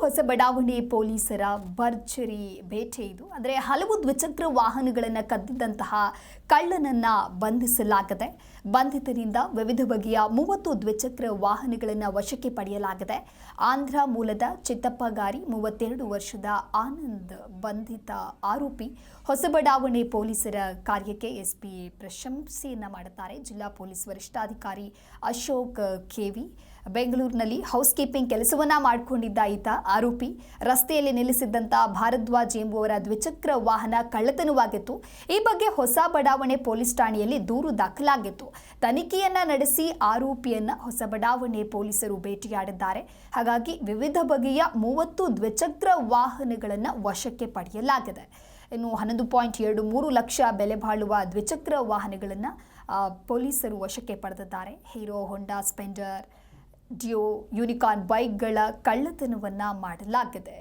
ಹೊಸಬಡಾವಣೆ ಪೊಲೀಸರ ಭರ್ಜರಿ ಬೇಟೆ ಇದು. ಅಂದರೆ ಹಲವು ದ್ವಿಚಕ್ರ ವಾಹನಗಳನ್ನು ಕದ್ದಿದ್ದಂತಹ ಕಳ್ಳನನ್ನ ಬಂಧಿಸಲಾಗಿದೆ. ಬಂಧಿತರಿಂದ ವಿವಿಧ ಬಗೆಯ 30 ದ್ವಿಚಕ್ರ ವಾಹನಗಳನ್ನು ವಶಕ್ಕೆ ಪಡೆಯಲಾಗಿದೆ. ಆಂಧ್ರ ಮೂಲದ ಚಿತ್ತಪ್ಪ ಗಾರಿ 32 ವರ್ಷದ ಆನಂದ್ ಬಂಧಿತ ಆರೋಪಿ. ಹೊಸಬಡಾವಣೆ ಪೊಲೀಸರ ಕಾರ್ಯಕ್ಕೆ ಎಸ್ಪಿ ಪ್ರಶಂಸೆಯನ್ನ ಮಾಡುತ್ತಾರೆ. ಜಿಲ್ಲಾ ಪೊಲೀಸ್ ವರಿಷ್ಠಾಧಿಕಾರಿ ಅಶೋಕ್ ಕೆವಿ. ಬೆಂಗಳೂರಿನಲ್ಲಿ ಹೌಸ್ ಕೀಪಿಂಗ್ ಕೆಲಸವನ್ನ ಮಾಡಿಕೊಂಡಿದ್ದ ಈತ ಆರೋಪಿ ರಸ್ತೆಯಲ್ಲಿ ನಿಲ್ಲಿಸಿದ್ದಂತ ಭಾರದ್ವಾಜ್ ಎಂಬುವರ ದ್ವಿಚಕ್ರ ವಾಹನ ಕಳ್ಳತನವಾಗಿತ್ತು. ಈ ಬಗ್ಗೆ ಹೊಸ ಬಡಾವಣೆ ಪೊಲೀಸ್ ಠಾಣೆಯಲ್ಲಿ ದೂರು ದಾಖಲಾಗಿತ್ತು. ತನಿಖೆಯನ್ನ ನಡೆಸಿ ಆರೋಪಿಯನ್ನ ಹೊಸ ಬಡಾವಣೆ ಪೊಲೀಸರು ಭೇಟಿಯಾಡಿದ್ದಾರೆ. ಹಾಗಾಗಿ ವಿವಿಧ ಬಗೆಯ 30 ದ್ವಿಚಕ್ರ ವಾಹನಗಳನ್ನು ವಶಕ್ಕೆ ಪಡೆಯಲಾಗಿದೆ. ಇನ್ನು 11.23 ಲಕ್ಷ ಬೆಲೆ ಬಾಳುವ ದ್ವಿಚಕ್ರ ವಾಹನಗಳನ್ನು ಪೊಲೀಸರು ವಶಕ್ಕೆ ಪಡೆದಿದ್ದಾರೆ. ಹೀರೋ ಹೋಂಡಾ ಸ್ಪೆಂಡರ್, ಡಿಯೋ, ಯೂನಿಕಾರ್ನ್ ಬೈಕ್ಗಳ ಕಳ್ಳತನವನ್ನ ಮಾಡಲಾಗಿದೆ.